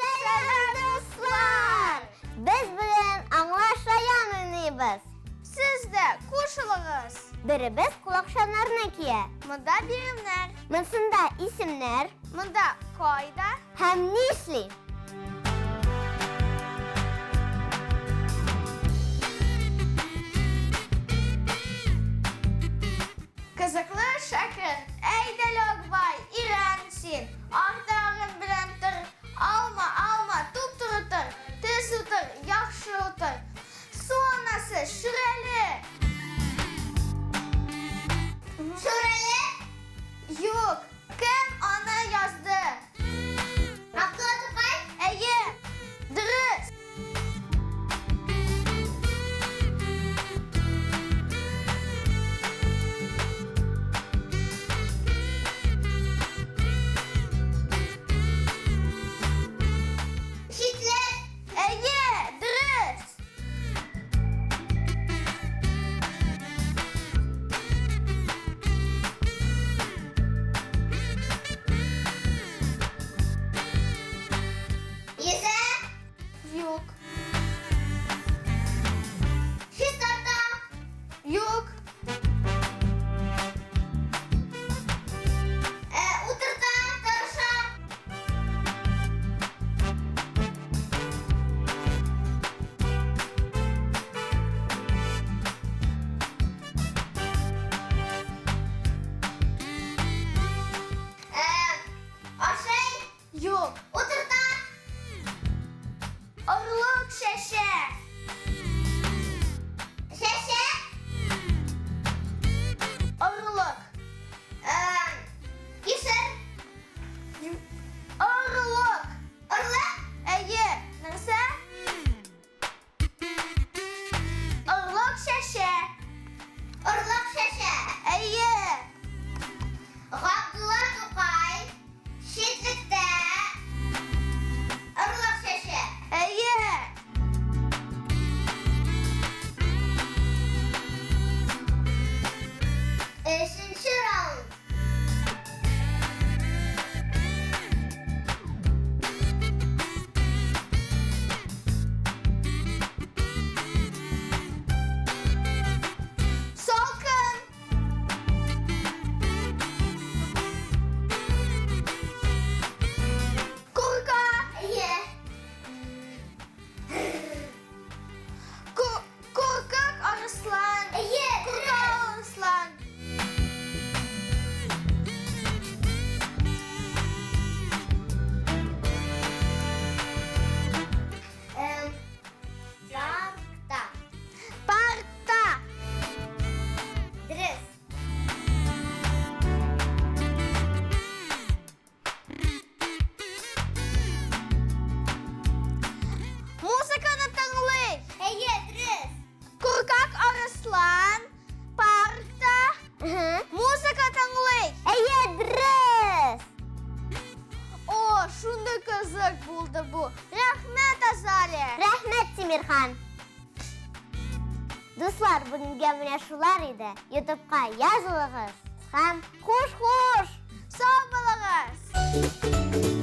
Selam dostlar. Biz bugün anlaşayan oynayız. Siz de koşulunuz. Birimiz kulakşanlarını kiye. Mında birimler, Mısında isimler mında koyda. hem nisli. Kızıklı şakır, eydelok vay, irensin. Ahdağın bilentir, alma, tutturutur. Tez tutur, yakşı otur. Sonrası şüreli. Şüreli? Yok, kim ona yazdı? Abdullah Tufay? Eye, dürüst. Hitler. Eye, dürüst. Yese? Yok. Şiddette? Yok. Uturta, karışa. Aşağı. Yok. Oturta. Arılık şeşe. Şeşe. Arılık. Yeşil. Arılık. Arılık. Eye. Neresi? Arılık şeşe. Arılık şeşe. Eye. Abdullah Tufay. Şidlikte. Arılık şeşe. Eye. Üçüncü round. Salkın. Kurka. Eye. Korkak arıslan. Eye. Korkak arıslan. Parkta. Parkta. Dres. Muzikаны тыңлый. Eye, dres. Korkak arıslan parkta muzika tыңлый. Eye dres. O, şunday kızık buldu bu. Rahmet Azali. Rahmet Timirhan. Dostlar, bugünkü mine şular idi. YouTube'ga yazılığız. Hem hoş. Sağ olunuz.